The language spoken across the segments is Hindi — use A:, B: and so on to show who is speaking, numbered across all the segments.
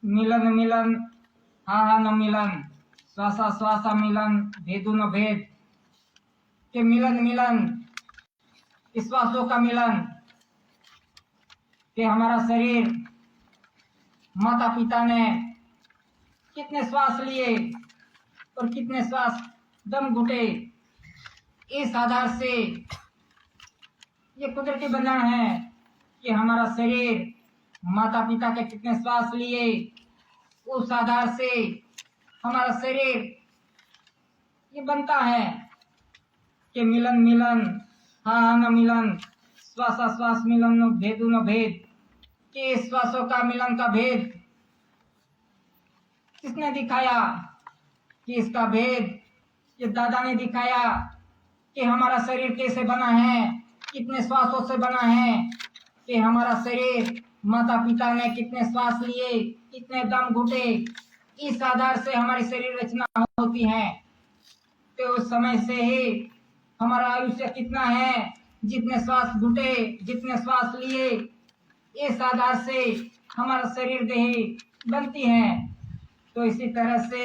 A: मिलन मिलन हा हा न मिलन, श्वासा श्वासा मिलन भेदु न भेद। के मिलन मिलन, श्वासों का मिलन, कि हमारा शरीर माता पिता ने कितने श्वास लिए और कितने श्वास दम घुटे, इस आधार से ये कुदरती बंधन है कि हमारा शरीर माता पिता के कितने श्वास लिए, उस आधार से हमारा शरीर ये बनता है कि मिलन मिलन हा न मिलन, श्वासा श्वास मिलन न भेदु न भेद। कि श्वासों का मिलन का भेद किसने दिखाया? कि इसका भेद ये दादा ने दिखाया कि हमारा शरीर कैसे बना है, कितने श्वासों से बना है, कि हमारा शरीर माता पिता ने कितने श्वास लिए, कितने दम घुटे, इस आधार से हमारी शरीर रचना होती है। तो उस समय से ही हमारा आयुष्य कितना है, जितने श्वास घुटे, जितने श्वास लिए, इस आधार से हमारा शरीर देह बनती है। तो इसी तरह से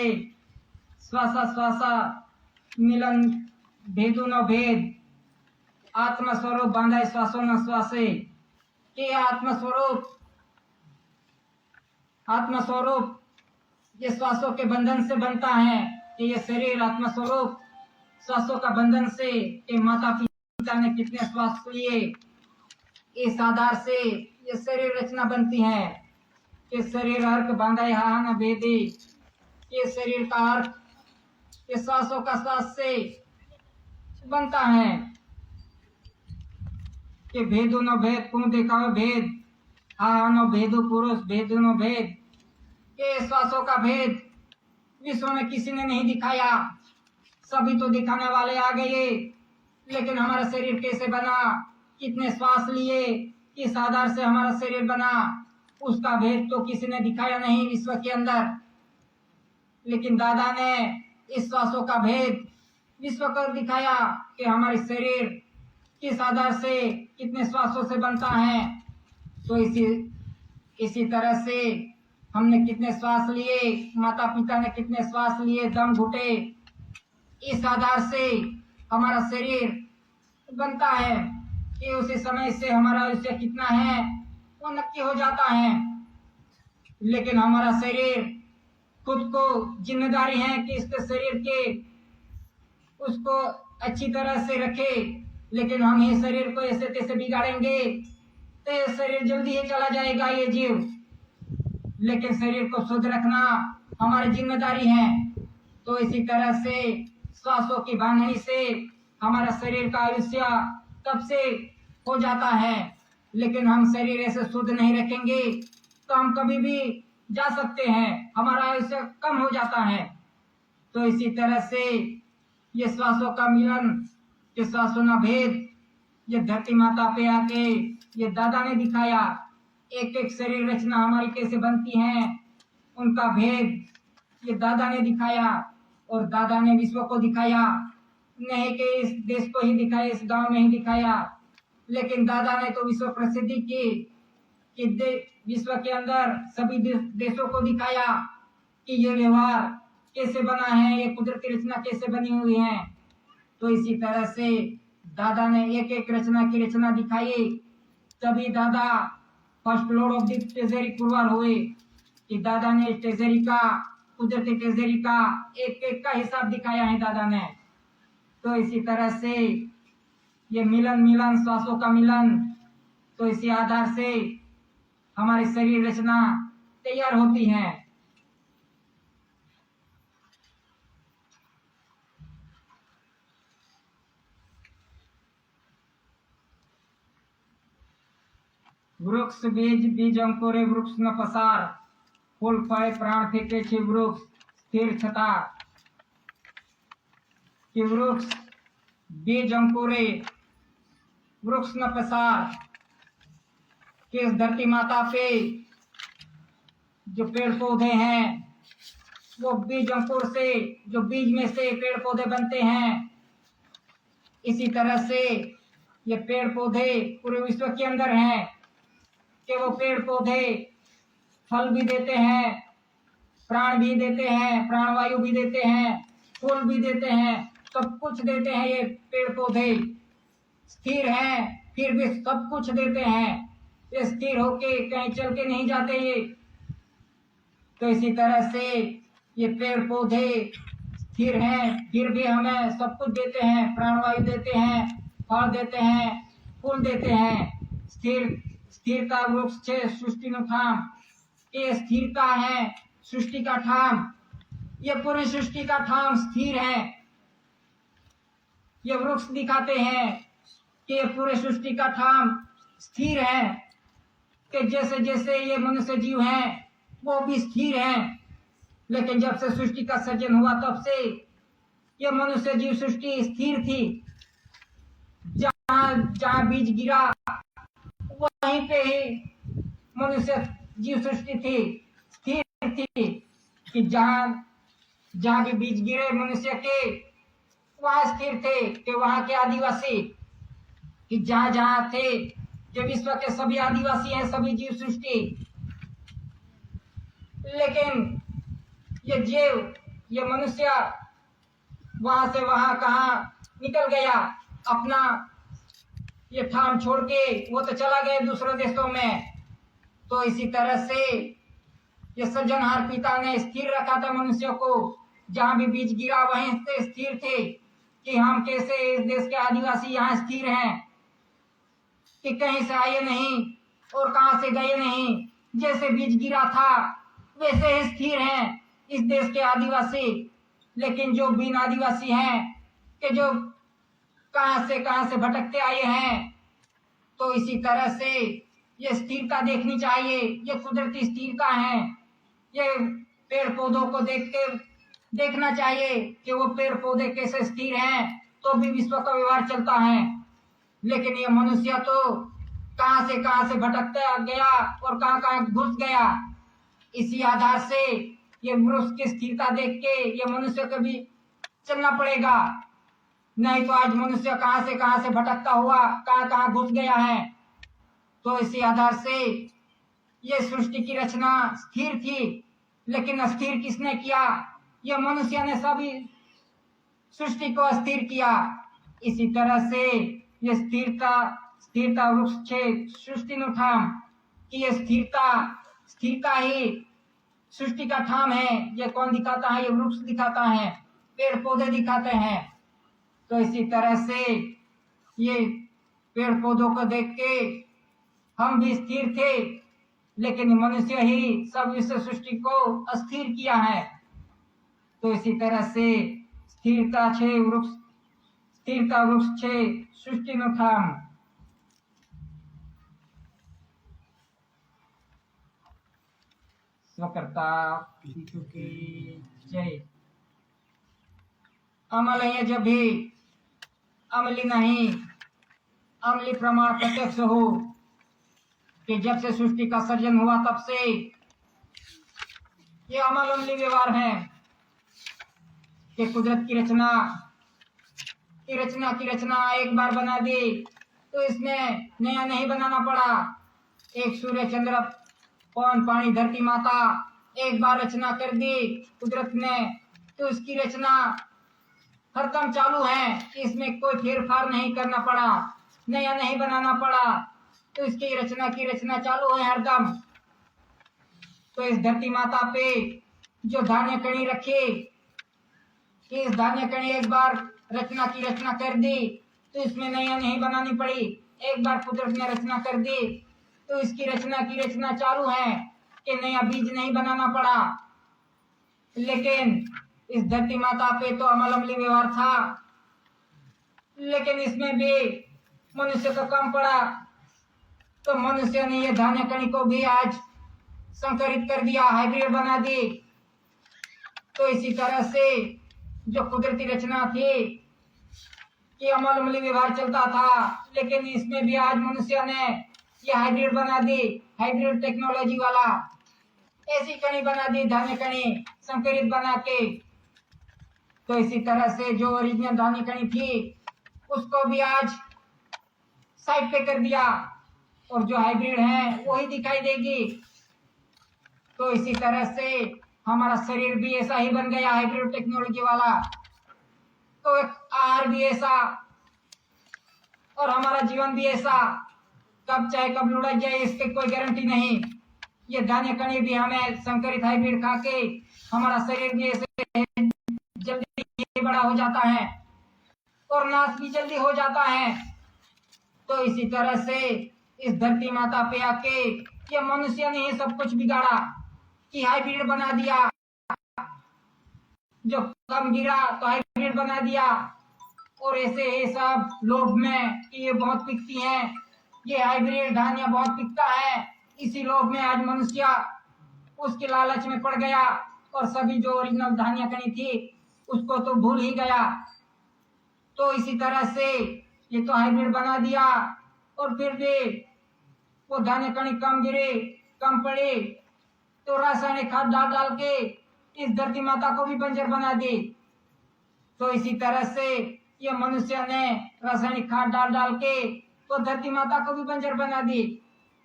A: श्वासा श्वासा मिलन भेदु न भेद, आत्मस्वरूप बांधा श्वासो न श्वासे। कि आत्मस्वरूप ये श्वासों के बंधन से बनता है, कि ये शरीर आत्मस्वरूप श्वासों का बंधन से, कि माता पिता ने कितने श्वास लिए, इस आधार से ये शरीर रचना बनती है। कि शरीर अर्क बांधा हा न भेदे, ये शरीर का अर्क ये श्वासों का श्वास से बनता है। कि भेदु न भेद पुन देखावे भेद, हा न भेदु पुरुष भेदु न भेद। के श्वासों का भेद विश्व में किसी ने नहीं दिखाया, सभी तो दिखाने वाले आ गए, लेकिन हमारा शरीर कैसे बना, कितने श्वास लिए, किस आधार से हमारा शरीर बना, उसका भेद तो किसी ने दिखाया नहीं विश्व के अंदर। लेकिन दादा ने इस श्वासों का भेद विश्व को दिखाया कि हमारे शरीर किस आधार से, कितने श्वासों से बनता है। तो इसी तरह से हमने कितने श्वास लिए, माता पिता ने कितने श्वास लिए, दम घुटे, इस आधार से हमारा शरीर बनता है। कि उसी समय से हमारा आयुष्य कितना है वो नक्की हो जाता है। लेकिन हमारा शरीर खुद को जिम्मेदारी है कि इसके शरीर के उसको अच्छी तरह से रखे, लेकिन हम ये शरीर को ऐसे तैसे बिगाड़ेंगे तो ये शरीर जल्दी ही चला जाएगा, ये जीव। लेकिन शरीर को शुद्ध रखना हमारी जिम्मेदारी है। तो इसी तरह से श्वासों की बांधनी से हमारा शरीर का आयुष्य तब से हो जाता है। लेकिन हम शरीर ऐसे शुद्ध नहीं रखेंगे तो हम कभी भी जा सकते हैं, हमारा आयुष्य कम हो जाता है। तो इसी तरह से ये श्वासों का मिलन, ये श्वासों का भेद, ये धरती माता पे आके ये दादा ने दिखाया, एक एक शरीर रचना हमारी कैसे बनती है, उनका भेद ये दादा ने दिखाया। और दादा ने विश्व को दिखाया, नहीं कि इस देश को ही दिखाया, इस गांव में ही दिखाया, लेकिन दादा ने तो विश्व प्रसिद्धि की कि विश्व के अंदर सभी देशों को दिखाया कि ये व्यवहार कैसे बना है, ये कुदरती रचना कैसे बनी हुई है। तो इसी तरह से दादा ने एक एक रचना की रचना दिखाई, तभी दादा first lord of the treasury कुरबान हुए कि दादा ने ट्रेजरी का, कुदरती ट्रेजरी का एक एक का हिसाब दिखाया है दादा ने। तो इसी तरह से ये मिलन मिलन श्वासों का मिलन, तो इसी आधार से हमारी शरीर रचना तैयार होती है। वृक्ष बीज बीज अंकुरे वृक्ष न पसार, फूल फळे प्राण फेंके छे वृक्ष स्थिर छता। कि वृक्ष बीज अंकुरे वृक्ष न पसार, कि इस धरती माता पे जो पेड़ पौधे हैं वो बीज अंकुर से, जो बीज में से पेड़ पौधे बनते हैं, इसी तरह से ये पेड़ पौधे पूरे विश्व के अंदर हैं कि वो पेड़ पौधे फल भी देते हैं, प्राण भी देते हैं, प्राणवायु भी देते हैं, फूल भी देते हैं, सब कुछ देते हैं। ये पेड़ पौधे स्थिर हैं, फिर भी सब कुछ देते हैं। ये स्थिर होके कहीं चल के नहीं जाते ये। तो इसी तरह से ये पेड़ पौधे स्थिर हैं, फिर भी हमें सब कुछ देते हैं, प्राणवायु देते हैं, फल देते हैं, फूल देते हैं। स्थिरता वृक्ष छे सृष्टि नु ठाम। ये स्थिरता है सृष्टि का ठाम। ये पूरी सृष्टि का ठाम स्थिर है। ये वृक्ष दिखाते हैं कि ये पूरे सृष्टि का ठाम स्थिर है, कि जैसे जैसे ये मनुष्य जीव हैं वो भी स्थिर हैं। लेकिन जब से सृष्टि का सृजन हुआ तब से ये मनुष्य जीव सृष्टि स्थिर थी। जहाँ जहाँ बीज गिरा वहीं पे ही मनुष्य जीव सृष्टि थी, स्थिर थी। कि जहाँ जहाँ भी बीज गिरे मनुष्य के वहाँ स्थिर थे। कि वहाँ के आदिवासी कि जहाँ जहाँ थे, जो विश्व के सभी आदिवासी हैं, सभी जीव सृष्टि। लेकिन ये जीव, ये मनुष्य वहां से वहां कहा निकल गया, अपना ये ठाम छोड़ के वो तो चला गया दूसरे देशों में। तो इसी तरह से ये सृजनहार पिता ने स्थिर रखा था मनुष्य को। जहां भी बीज गिरा वहीं से स्थिर थे कि हम कैसे इस देश के आदिवासी यहाँ स्थिर हैं, कि कहीं से आए नहीं और कहां से गए नहीं। जैसे बीज गिरा था वैसे ही स्थिर हैं इस देश के आदिवासी। लेकिन जो बिन आदिवासी हैं, कि जो कहां से भटकते आए हैं, तो इसी तरह से ये स्थिरता देखनी चाहिए। ये कुदरती स्थिरता है। ये पेड़ पौधों को देखना चाहिए कि वो पेड़ पौधे कैसे स्थिर हैं, तो भी विश्व का व्यवहार चलता है। लेकिन ये मनुष्य तो कहां से भटकता गया और कहां घुस गया। इसी आधार से ये वृक्ष की स्थिरता देख के ये मनुष्य को भी चलना पड़ेगा। नहीं तो आज मनुष्य कहां से भटकता हुआ कहां घुस गया है। तो इसी आधार से ये सृष्टि की रचना स्थिर थी। लेकिन अस्थिर किसने किया? ये मनुष्य ने सभी सृष्टि को अस्थिर किया। इसी तरह से ये स्थिरता वृक्ष छे सृष्टि नु ठाम। कि ये स्थिरता ही सृष्टि का ठाम है। ये कौन दिखाता है? ये वृक्ष दिखाता है, पेड़ पौधे दिखाते हैं। तो इसी तरह से ये पेड़ पौधों को देख के हम भी स्थिर थे, लेकिन मनुष्य ही सब विश्व सृष्टि को अस्थिर किया है। तो इसी तरह से स्थिरता वृक्ष छे सृष्टि नु ठाम। स्वकर्ता की जय। अमल है जब भी अमली नहीं, अमली प्रमाण प्रत्यक्ष हो। कि जब से सृष्टि का सर्जन हुआ तब से ये अमली व्यवहार है। कि कुदरत की रचना एक बार बना दी तो इसमें नया नहीं बनाना पड़ा। एक सूर्य चंद्र पवन पानी धरती माता एक बार रचना कर दी कुदरत ने, तो इसकी रचना हरदम चालू है। इसमें कोई फेरफार नहीं करना पड़ा, नया नहीं बनाना पड़ा। तो इसकी रचना चालू है हरदम। तो इस धरती माता पे जो धान्य कणी रखी, इस धान्य कणी एक बार रचना कर दी तो इसमें नया नहीं बनानी पड़ी। एक बार कुदरत ने रचना कर दी तो इसकी रचना चालू है कि नया बीज नहीं बनाना पड़ा। लेकिन इस धरती माता पे तो अमली व्यवहार था, लेकिन इसमें भी मनुष्य का कम पड़ा। तो मनुष्य ने ये धान्य कणी को भी आज संकरित कर दिया, हाइब्रिड बना दी। तो इसी तरह से जो कुदरती रचना थी कि अमली व्यवहार चलता था, लेकिन इसमें भी आज मनुष्य ने ये हाइब्रिड बना दी, हाइब्रिड टेक्नोलॉजी वाला ऐसी कणी बना दी, धान्य कणी संकरित बना के। तो इसी तरह से जो ओरिजिनल धान्य कणी थी उसको भी आज साइड पे कर दिया और जो हाइब्रिड है वही दिखाई देगी। तो इसी तरह से हमारा शरीर भी ऐसा ही बन गया हाइब्रिड टेक्नोलॉजी वाला, तो एक आहार भी ऐसा और हमारा जीवन भी ऐसा, कब चाहे कब लुढ़क जाए इसकी कोई गारंटी नहीं। ये धान्य कणी भी हमें संकरित हाइब्रिड खा के हमारा शरीर भी ऐसे जल्दी बड़ा हो जाता है और नाश भी जल्दी हो जाता है। तो इसी तरह से इस धरती माता पे आके ये मनुष्य ने ही सब कुछ बिगाड़ा कि हाइब्रिड बना दिया, जो कम गिरा तो हाइब्रिड बना दिया, और ऐसे ही सब लोभ में कि ये बहुत बिकती हैं, ये हाइब्रिड धान्य बहुत बिकता है, इसी लोभ में आज मनुष्य उसके लालच में पड़ गया और सभी जो ओरिजिनल धान्य कणी थी उसको तो भूल ही गया। तो इसी तरह से ये तो हाइब्रिड बना दिया और फिर भी वो धान्य कणी कम गिरे, कम पड़े, तो रासायनिक खाद डाल डाल के इस धरती माता को भी बंजर बना दी। तो इसी तरह से ये मनुष्य ने रासायनिक खाद डाल डाल के तो धरती माता को भी बंजर बना दी।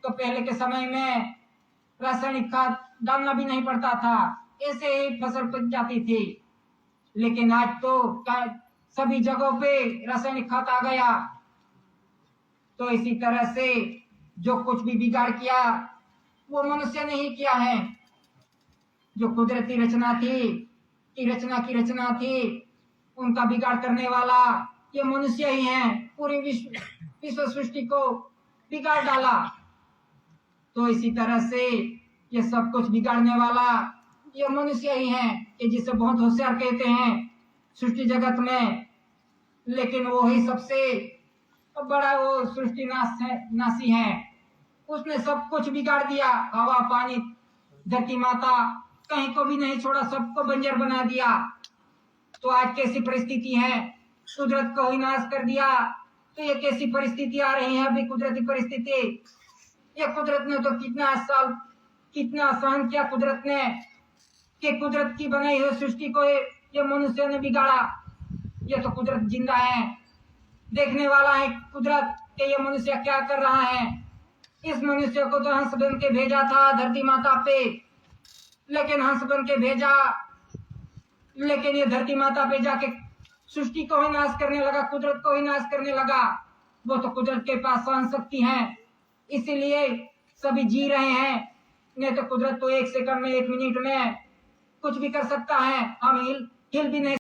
A: तो पहले के समय में रासायनिक खाद डालना भी नहीं पड़ता था, ऐसे ही फसल पक जाती थी। लेकिन आज तो सभी जगहों पे रासायनिक खाद आ गया। तो इसी तरह से जो कुछ भी बिगाड़ किया वो मनुष्य ने ही किया है। जो कुदरती रचना थी, की रचना थी, उनका बिगाड़ करने वाला ये मनुष्य ही है। पूरी विश्व सृष्टि को बिगाड़ डाला। तो इसी तरह से ये सब कुछ बिगाड़ने वाला ये मनुष्य ही है, कि जिसे बहुत होशियार कहते हैं सृष्टि जगत में, लेकिन वो ही सबसे बड़ा वो सृष्टि नाशी है। उसने सब कुछ बिगाड़ दिया, हवा पानी धरती माता कहीं को भी नहीं छोड़ा, सबको बंजर बना दिया। तो आज कैसी परिस्थिति है, कुदरत को ही नाश कर दिया। तो ये कैसी परिस्थिति आ रही है अभी, कुदरती परिस्थिति। ये कुदरत ने तो कितना साल कितना सहन किया कुदरत ने, कि कुदरत की बनाई हुई सृष्टि को ये मनुष्य ने बिगाड़ा। ये तो कुदरत जिंदा है, देखने वाला है कुदरत के ये मनुष्य क्या कर रहा है। इस मनुष्य को तो हंस बन के भेजा था धरती माता पे, लेकिन हंस बन के भेजा, लेकिन ये धरती माता पे जाके सृष्टि को ही नाश करने लगा, कुदरत को ही नाश करने लगा। वो तो कुदरत के पास सहन शक्ति है, इसीलिए सभी जी रहे हैं। नहीं तो कुदरत तो 1 सेकंड में 1 मिनट में कुछ भी कर सकता है, हम हिल भी नहीं